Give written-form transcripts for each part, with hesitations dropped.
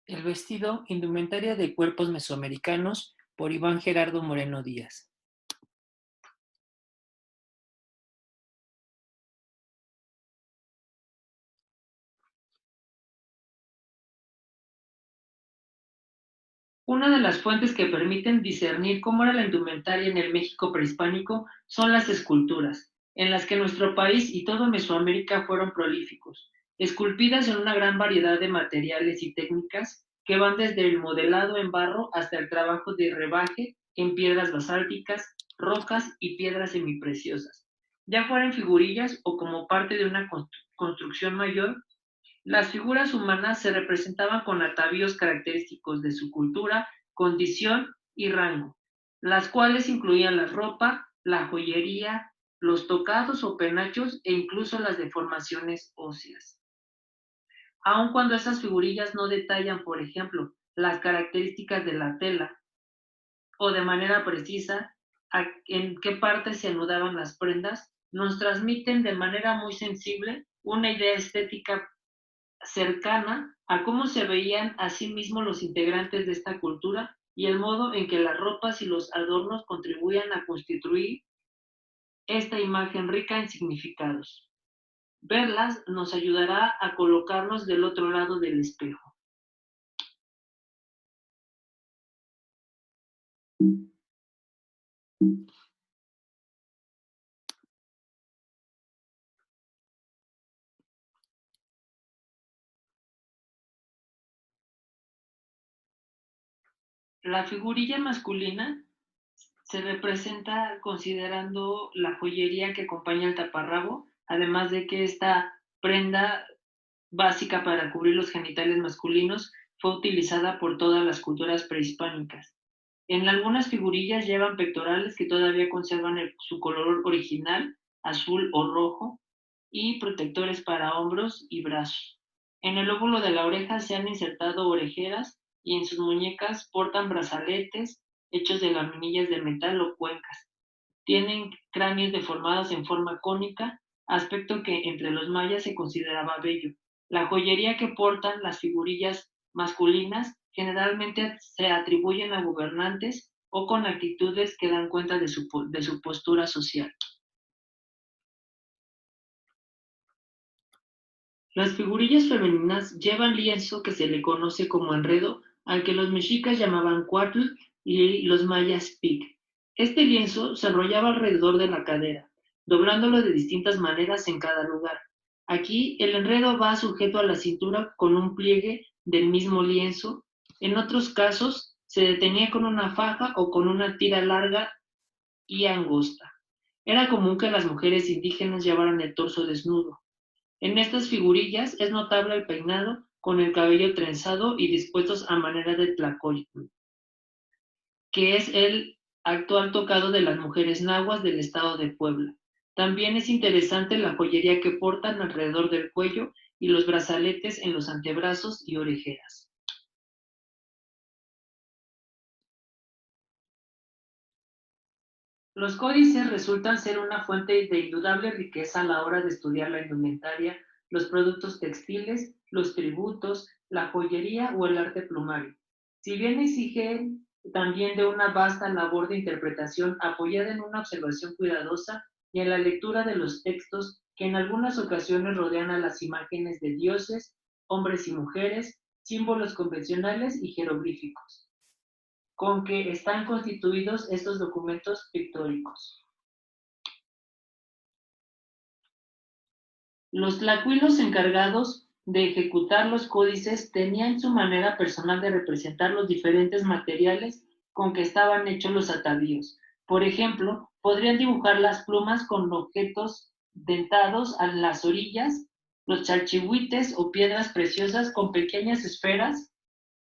El vestido, indumentaria de cuerpos mesoamericanos, por Iván Gerardo Moreno Díaz. Una de las fuentes que permiten discernir cómo era la indumentaria en el México prehispánico son las esculturas, en las que nuestro país y todo Mesoamérica fueron prolíficos, esculpidas en una gran variedad de materiales y técnicas que van desde el modelado en barro hasta el trabajo de rebaje en piedras basálticas, rocas y piedras semipreciosas, ya fueran figurillas o como parte de una construcción mayor. Las figuras humanas se representaban con atavíos característicos de su cultura, condición y rango, las cuales incluían la ropa, la joyería, los tocados o penachos e incluso las deformaciones óseas. Aun cuando esas figurillas no detallan, por ejemplo, las características de la tela o de manera precisa en qué partes se anudaban las prendas, nos transmiten de manera muy sensible una idea estética cercana a cómo se veían a sí mismos los integrantes de esta cultura y el modo en que las ropas y los adornos contribuían a constituir esta imagen rica en significados. Verlas nos ayudará a colocarnos del otro lado del espejo. La figurilla masculina se representa considerando la joyería que acompaña el taparrabo, además de que esta prenda básica para cubrir los genitales masculinos fue utilizada por todas las culturas prehispánicas. En algunas figurillas llevan pectorales que todavía conservan su color original, azul o rojo, y protectores para hombros y brazos. En el lóbulo de la oreja se han insertado orejeras y en sus muñecas portan brazaletes hechos de laminillas de metal o cuencas. Tienen cráneos deformados en forma cónica, aspecto que entre los mayas se consideraba bello. La joyería que portan las figurillas masculinas generalmente se atribuyen a gobernantes o con actitudes que dan cuenta de su postura social. Las figurillas femeninas llevan lienzo que se le conoce como enredo, al que los mexicas llamaban cuatl y los mayas pic. Este lienzo se enrollaba alrededor de la cadera, doblándolo de distintas maneras en cada lugar. Aquí el enredo va sujeto a la cintura con un pliegue del mismo lienzo. En otros casos se detenía con una faja o con una tira larga y angosta. Era común que las mujeres indígenas llevaran el torso desnudo. En estas figurillas es notable el peinado con el cabello trenzado y dispuestos a manera de tlacoyotl, que es el actual tocado de las mujeres nahuas del estado de Puebla. También es interesante la joyería que portan alrededor del cuello y los brazaletes en los antebrazos y orejeras. Los códices resultan ser una fuente de indudable riqueza a la hora de estudiar la indumentaria, los productos textiles, los tributos, la joyería o el arte plumario. Si bien exigen también de una vasta labor de interpretación apoyada en una observación cuidadosa y en la lectura de los textos que en algunas ocasiones rodean a las imágenes de dioses, hombres y mujeres, símbolos convencionales y jeroglíficos con que están constituidos estos documentos pictóricos. Los tlacuilos encargados de ejecutar los códices tenían su manera personal de representar los diferentes materiales con que estaban hechos los atavíos. Por ejemplo, podrían dibujar las plumas con objetos dentados a las orillas, los chalchihuites o piedras preciosas con pequeñas esferas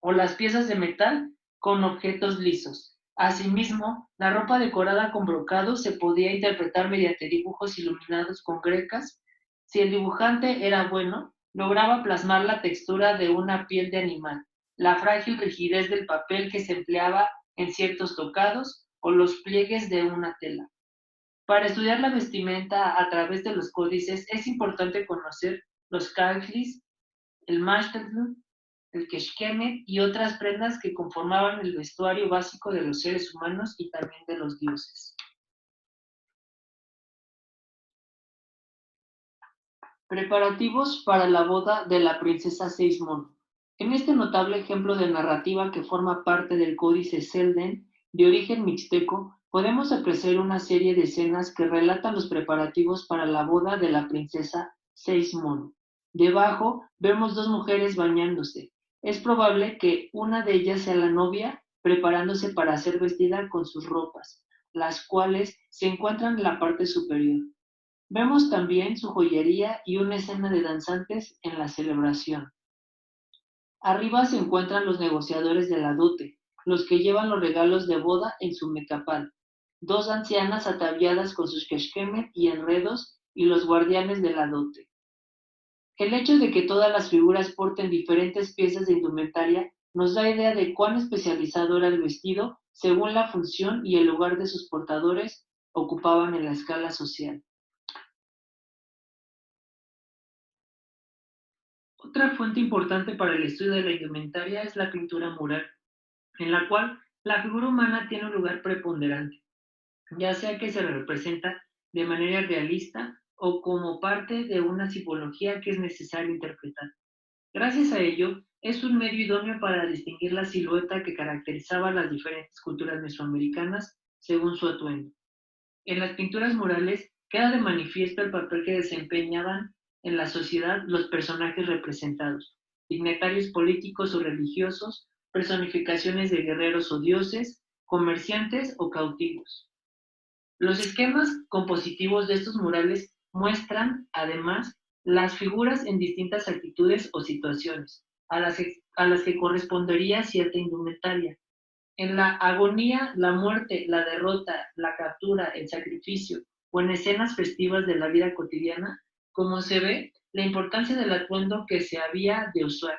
o las piezas de metal con objetos lisos. Asimismo, la ropa decorada con brocados se podía interpretar mediante dibujos iluminados con grecas. Si el dibujante era bueno, lograba plasmar la textura de una piel de animal, la frágil rigidez del papel que se empleaba en ciertos tocados o los pliegues de una tela. Para estudiar la vestimenta a través de los códices es importante conocer los calclis, el mashtetl, el quexquemet y otras prendas que conformaban el vestuario básico de los seres humanos y también de los dioses. Preparativos para la boda de la princesa Seismón. En este notable ejemplo de narrativa que forma parte del Códice Selden, de origen mixteco, podemos apreciar una serie de escenas que relatan los preparativos para la boda de la princesa Seismón. Debajo vemos dos mujeres bañándose. Es probable que una de ellas sea la novia preparándose para ser vestida con sus ropas, las cuales se encuentran en la parte superior. Vemos también su joyería y una escena de danzantes en la celebración. Arriba se encuentran los negociadores de la dote, los que llevan los regalos de boda en su mecapal, dos ancianas ataviadas con sus quexquemet y enredos y los guardianes de la dote. El hecho de que todas las figuras porten diferentes piezas de indumentaria nos da idea de cuán especializado era el vestido según la función y el lugar de sus portadores ocupaban en la escala social. Otra fuente importante para el estudio de la indumentaria es la pintura mural, en la cual la figura humana tiene un lugar preponderante, ya sea que se representa de manera realista o como parte de una simbología que es necesario interpretar. Gracias a ello, es un medio idóneo para distinguir la silueta que caracterizaba las diferentes culturas mesoamericanas según su atuendo. En las pinturas murales queda de manifiesto el papel que desempeñaban en la sociedad los personajes representados, dignatarios políticos o religiosos, personificaciones de guerreros o dioses, comerciantes o cautivos. Los esquemas compositivos de estos murales muestran, además, las figuras en distintas actitudes o situaciones, a las que correspondería cierta indumentaria. En la agonía, la muerte, la derrota, la captura, el sacrificio o en escenas festivas de la vida cotidiana, como se ve, la importancia del atuendo que se había de usar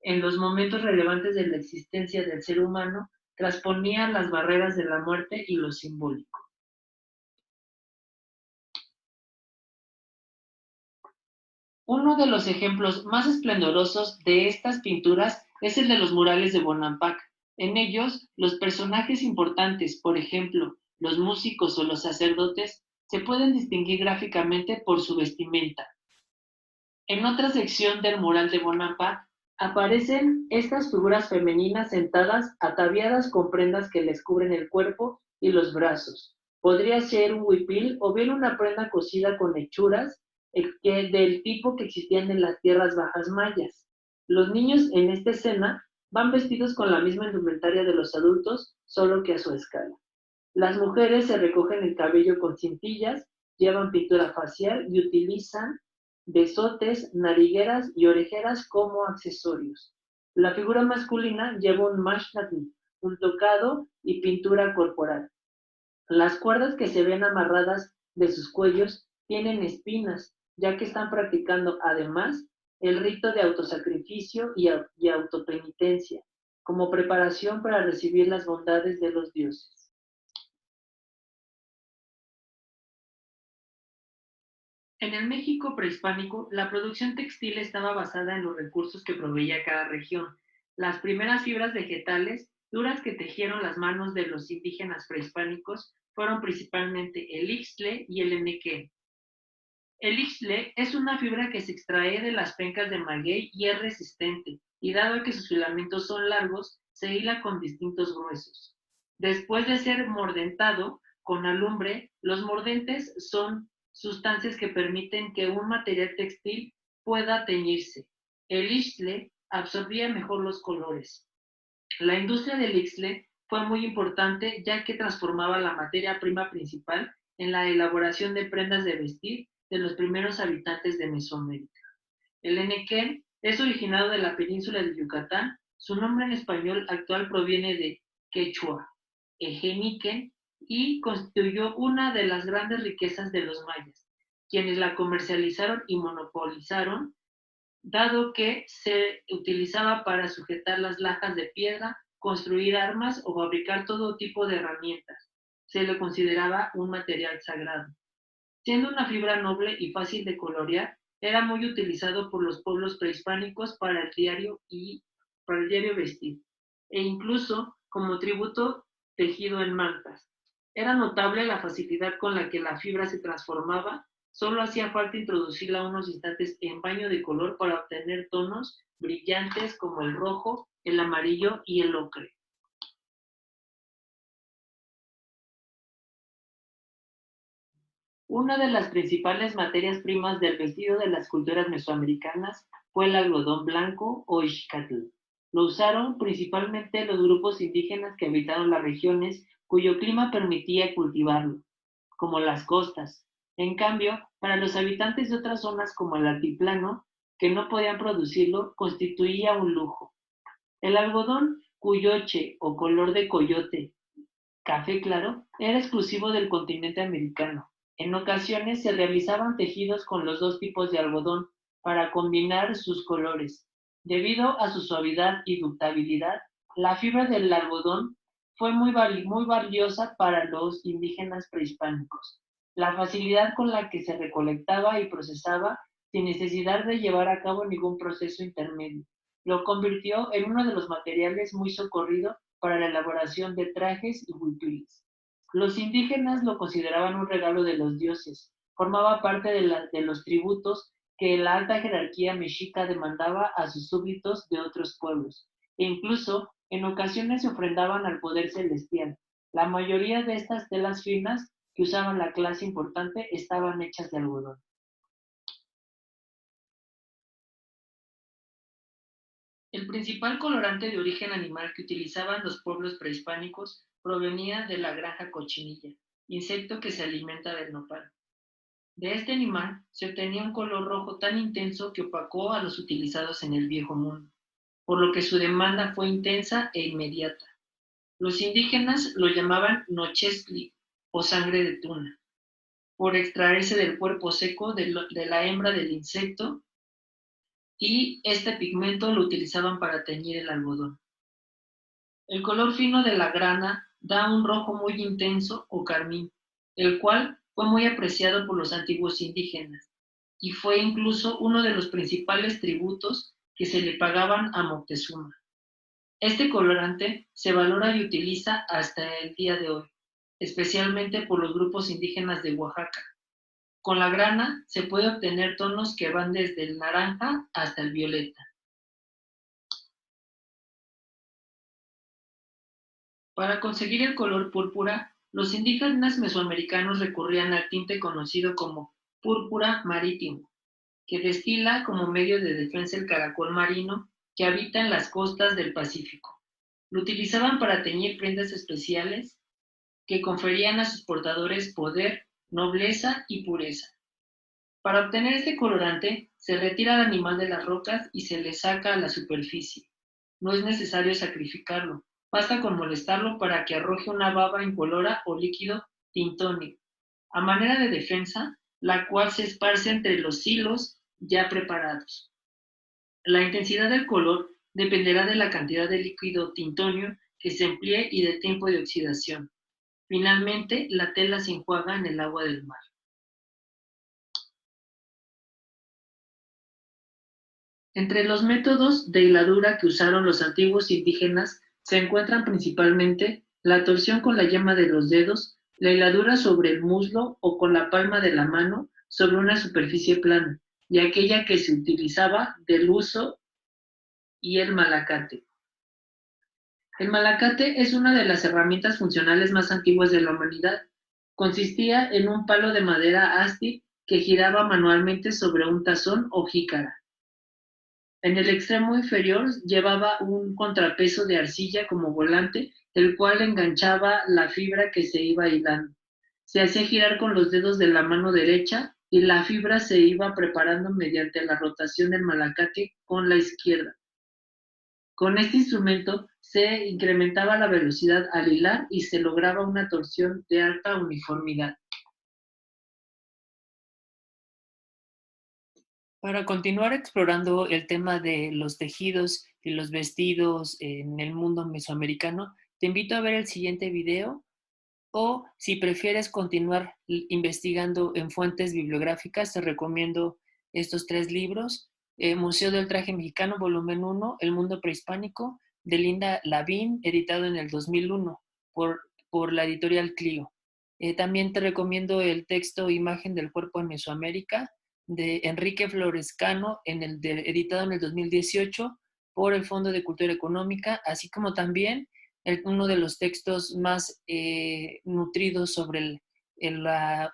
en los momentos relevantes de la existencia del ser humano trasponía las barreras de la muerte y lo simbólico. Uno de los ejemplos más esplendorosos de estas pinturas es el de los murales de Bonampak. En ellos, los personajes importantes, por ejemplo, los músicos o los sacerdotes, se pueden distinguir gráficamente por su vestimenta. En otra sección del mural de Bonampak aparecen estas figuras femeninas sentadas, ataviadas con prendas que les cubren el cuerpo y los brazos. Podría ser un huipil o bien una prenda cosida con hechuras del tipo que existían en las tierras bajas mayas. Los niños en esta escena van vestidos con la misma indumentaria de los adultos, solo que a su escala. Las mujeres se recogen el cabello con cintillas, llevan pintura facial y utilizan besotes, narigueras y orejeras como accesorios. La figura masculina lleva un mashnadni, un tocado y pintura corporal. Las cuerdas que se ven amarradas de sus cuellos tienen espinas, ya que están practicando además el rito de autosacrificio y autopenitencia, como preparación para recibir las bondades de los dioses. En el México prehispánico, la producción textil estaba basada en los recursos que proveía cada región. Las primeras fibras vegetales, duras que tejieron las manos de los indígenas prehispánicos, fueron principalmente el ixtle y el enequén. El ixtle es una fibra que se extrae de las pencas de maguey y es resistente, y dado que sus filamentos son largos, se hila con distintos gruesos. Después de ser mordentado con alumbre, los mordentes son sustancias que permiten que un material textil pueda teñirse. El ixtle absorbía mejor los colores. La industria del ixtle fue muy importante ya que transformaba la materia prima principal en la elaboración de prendas de vestir de los primeros habitantes de Mesoamérica. El enequén es originado de la península de Yucatán. Su nombre en español actual proviene de quechua, ejeniquen, y constituyó una de las grandes riquezas de los mayas, quienes la comercializaron y monopolizaron, dado que se utilizaba para sujetar las lajas de piedra, construir armas o fabricar todo tipo de herramientas. Se le consideraba un material sagrado. Siendo una fibra noble y fácil de colorear, era muy utilizado por los pueblos prehispánicos para el diario y para el diario vestir, e incluso como tributo tejido en mantas. Era notable la facilidad con la que la fibra se transformaba, solo hacía falta introducirla unos instantes en baño de color para obtener tonos brillantes como el rojo, el amarillo y el ocre. Una de las principales materias primas del vestido de las culturas mesoamericanas fue el algodón blanco o ixcatl. Lo usaron principalmente los grupos indígenas que habitaron las regiones cuyo clima permitía cultivarlo, como las costas. En cambio, para los habitantes de otras zonas como el altiplano, que no podían producirlo, constituía un lujo. El algodón cuyoche o color de coyote café claro era exclusivo del continente americano. En ocasiones se realizaban tejidos con los dos tipos de algodón para combinar sus colores. Debido a su suavidad y ductabilidad, la fibra del algodón fue muy valiosa para los indígenas prehispánicos. La facilidad con la que se recolectaba y procesaba sin necesidad de llevar a cabo ningún proceso intermedio lo convirtió en uno de los materiales muy socorrido para la elaboración de trajes y huipiles. Los indígenas lo consideraban un regalo de los dioses, formaba parte de los tributos que la alta jerarquía mexica demandaba a sus súbditos de otros pueblos, e incluso en ocasiones se ofrendaban al poder celestial. La mayoría de estas telas finas que usaban la clase importante estaban hechas de algodón. El principal colorante de origen animal que utilizaban los pueblos prehispánicos provenía de la granja cochinilla, insecto que se alimenta del nopal. De este animal se obtenía un color rojo tan intenso que opacó a los utilizados en el viejo mundo, por lo que su demanda fue intensa e inmediata. Los indígenas lo llamaban nochescli o sangre de tuna, por extraerse del cuerpo seco de la hembra del insecto y este pigmento lo utilizaban para teñir el algodón. El color fino de la grana da un rojo muy intenso o carmín, el cual fue muy apreciado por los antiguos indígenas y fue incluso uno de los principales tributos que se le pagaban a Moctezuma. Este colorante se valora y utiliza hasta el día de hoy, especialmente por los grupos indígenas de Oaxaca. Con la grana se puede obtener tonos que van desde el naranja hasta el violeta. Para conseguir el color púrpura, los indígenas mesoamericanos recurrían al tinte conocido como púrpura marítimo, que destila como medio de defensa el caracol marino que habita en las costas del Pacífico. Lo utilizaban para teñir prendas especiales que conferían a sus portadores poder, nobleza y pureza. Para obtener este colorante, se retira al animal de las rocas y se le saca a la superficie. No es necesario sacrificarlo, basta con molestarlo para que arroje una baba incolora o líquido tintónico, a manera de defensa, la cual se esparce entre los hilos ya preparados. La intensidad del color dependerá de la cantidad de líquido tintonio que se emplee y del tiempo de oxidación. Finalmente, la tela se enjuaga en el agua del mar. Entre los métodos de hiladura que usaron los antiguos indígenas se encuentran principalmente la torsión con la yema de los dedos, la hiladura sobre el muslo o con la palma de la mano sobre una superficie plana, y aquella que se utilizaba del uso y el malacate. El malacate es una de las herramientas funcionales más antiguas de la humanidad. Consistía en un palo de madera áspero que giraba manualmente sobre un tazón o jícara. En el extremo inferior llevaba un contrapeso de arcilla como volante, el cual enganchaba la fibra que se iba hilando. Se hacía girar con los dedos de la mano derecha y la fibra se iba preparando mediante la rotación del malacate con la izquierda. Con este instrumento se incrementaba la velocidad al hilar y se lograba una torsión de alta uniformidad. Para continuar explorando el tema de los tejidos y los vestidos en el mundo mesoamericano, te invito a ver el siguiente video o si prefieres continuar investigando en fuentes bibliográficas, te recomiendo estos 3 libros. Museo del Traje Mexicano, volumen 1, El Mundo Prehispánico, de Linda Lavín, editado en el 2001 por la editorial Clio. También te recomiendo el texto Imagen del Cuerpo en Mesoamérica, de Enrique Florescano, editado en el 2018 por el Fondo de Cultura Económica, así como también uno de los textos más nutridos sobre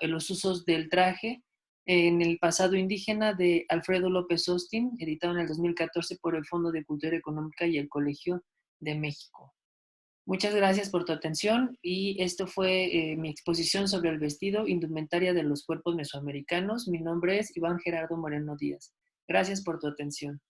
los usos del traje en el pasado indígena, de Alfredo López Austin, editado en el 2014 por el Fondo de Cultura Económica y el Colegio de México. Muchas gracias por tu atención y esto fue mi exposición sobre el vestido, indumentaria de los cuerpos mesoamericanos. Mi nombre es Iván Gerardo Moreno Díaz. Gracias por tu atención.